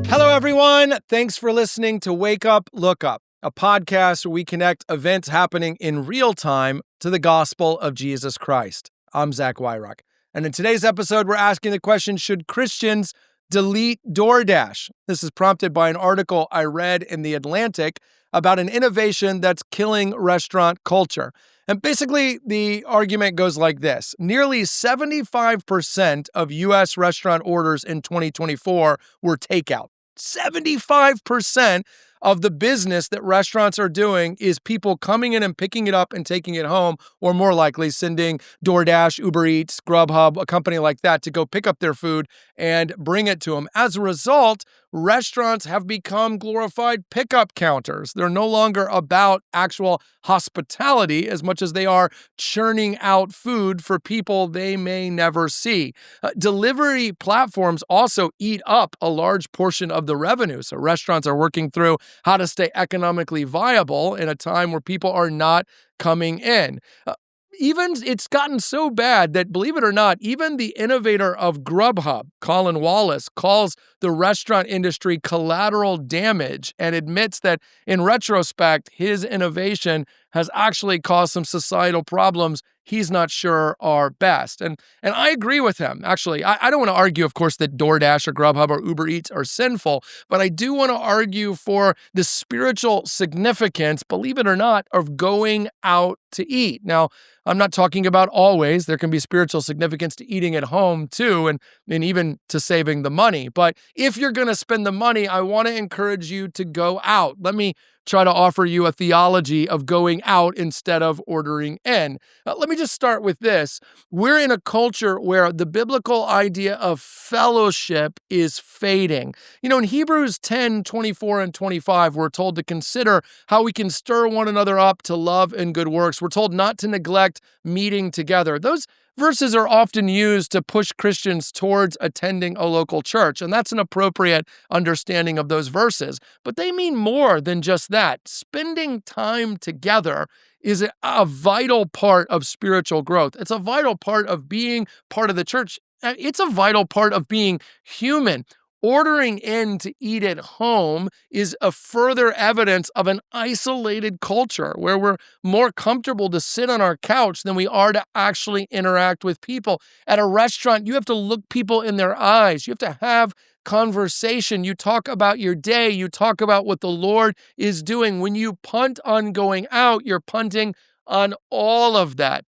Hello, everyone. Thanks for listening to Wake Up, Look Up, a podcast where we connect events happening in real time to the gospel of Jesus Christ. I'm Zach Wyrock. And in today's episode, we're asking the question, should Christians delete DoorDash? This is prompted by an article I read in The Atlantic about an innovation that's killing restaurant culture. And basically, the argument goes like this. Nearly 75% of U.S. restaurant orders in 2024 were takeout. 75% of the business that restaurants are doing is people coming in and picking it up and taking it home, or more likely sending DoorDash, Uber Eats, Grubhub, a company like that, to go pick up their food and bring it to them. As a result, restaurants have become glorified pickup counters. They're no longer about actual hospitality as much as they are churning out food for people they may never see. Delivery platforms also eat up a large portion of the revenue. So restaurants are working through how to stay economically viable in a time where people are not coming in. Even it's gotten so bad that, believe it or not, even the innovator of Grubhub, Colin Wallace, calls the restaurant industry collateral damage and admits that in retrospect, his innovation has actually caused some societal problems he's not sure are best. And I agree with him, actually. I don't want to argue, of course, that DoorDash or Grubhub or Uber Eats are sinful, but I do want to argue for the spiritual significance, believe it or not, of going out to eat. Now, I'm not talking about always. There can be spiritual significance to eating at home too, and even to saving the money. But if you're going to spend the money, I want to encourage you to go out. Let me try to offer you a theology of going out instead of ordering in. Let me just start with this. We're in a culture where the biblical idea of fellowship is fading. In Hebrews 10, 24 and 25, we're told to consider how we can stir one another up to love and good works. We're told not to neglect meeting together. Those verses are often used to push Christians towards attending a local church, and that's an appropriate understanding of those verses. But they mean more than just that. Spending time together is a vital part of spiritual growth. It's a vital part of being part of the church. It's a vital part of being human. Ordering in to eat at home is a further evidence of an isolated culture where we're more comfortable to sit on our couch than we are to actually interact with people. At a restaurant, you have to look people in their eyes. You have to have conversation. You talk about your day. You talk about what the Lord is doing. When you punt on going out, you're punting on all of that.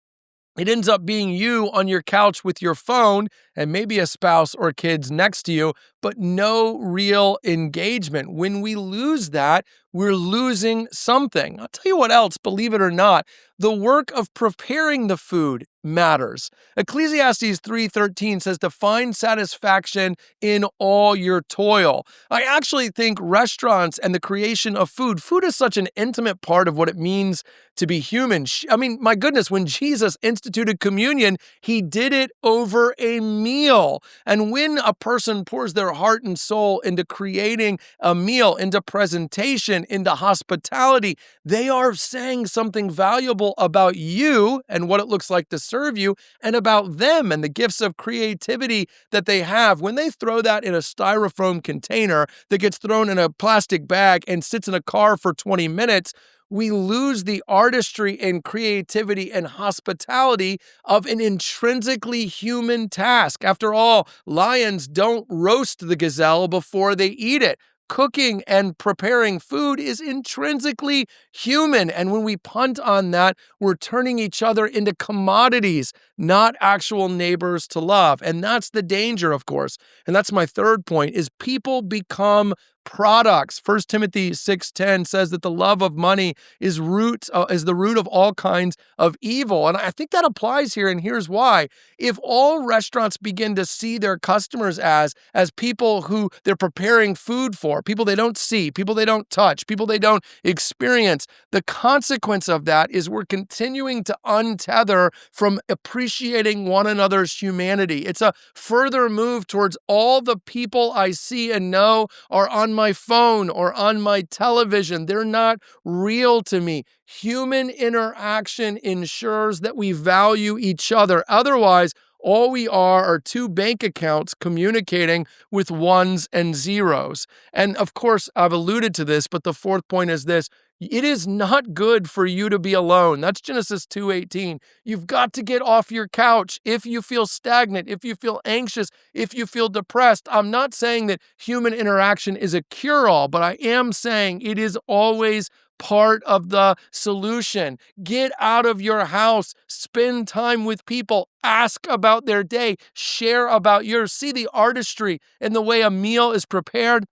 It ends up being you on your couch with your phone and maybe a spouse or kids next to you, but no real engagement. When we lose that, we're losing something. I'll tell you what else, believe it or not, the work of preparing the food matters. Ecclesiastes 3:13 says to find satisfaction in all your toil. I actually think restaurants and the creation of food is such an intimate part of what it means to be human. I mean, my goodness, when Jesus instituted communion, he did it over a meal. And when a person pours their heart and soul into creating a meal, into presentation, into hospitality, they are saying something valuable about you and what it looks like to serve you, and about them and the gifts of creativity that they have. When they throw that in a styrofoam container that gets thrown in a plastic bag and sits in a car for 20 minutes, we lose the artistry and creativity and hospitality of an intrinsically human task. After all, lions don't roast the gazelle before they eat it. Cooking and preparing food is intrinsically human. And when we punt on that, we're turning each other into commodities, not actual neighbors to love. And that's the danger, of course. And that's my third point, is people become products. 1 Timothy 6:10 says that the love of money is the root of all kinds of evil. And I think that applies here, and here's why. If all restaurants begin to see their customers as people who they're preparing food for, people they don't see, people they don't touch, people they don't experience, the consequence of that is we're continuing to untether from appreciating one another's humanity. It's a further move towards all the people I see and know are on on my phone or on my television. They're not real to me. Human interaction ensures that we value each other. Otherwise, all we are two bank accounts communicating with ones and zeros. And of course, I've alluded to this, but the fourth point is this. It is not good for you to be alone. That's Genesis 2:18. You've got to get off your couch if you feel stagnant, if you feel anxious, if you feel depressed. I'm not saying that human interaction is a cure-all, but I am saying it is always part of the solution. Get out of your house, spend time with people, ask about their day, share about yours, see the artistry in the way a meal is prepared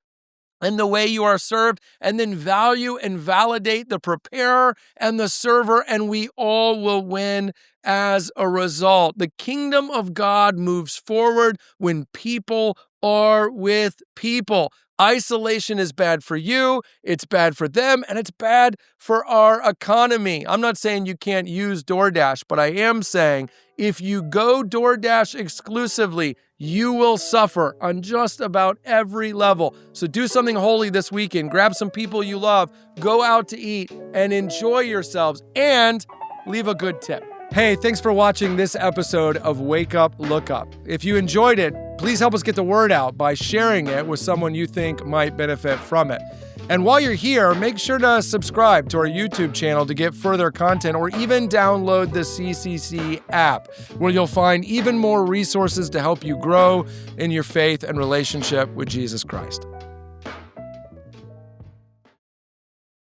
and the way you are served, and then value and validate the preparer and the server, and we all will win as a result. The kingdom of God moves forward when people are with people. Isolation is bad for you, it's bad for them, and it's bad for our economy. I'm not saying you can't use DoorDash, but I am saying if you go DoorDash exclusively, you will suffer on just about every level. So do something holy this weekend. Grab some people you love, go out to eat, and enjoy yourselves, and leave a good tip. Hey, thanks for watching this episode of Wake Up, Look Up. If you enjoyed it, please help us get the word out by sharing it with someone you think might benefit from it. And while you're here, make sure to subscribe to our YouTube channel to get further content, or even download the CCC app, where you'll find even more resources to help you grow in your faith and relationship with Jesus Christ.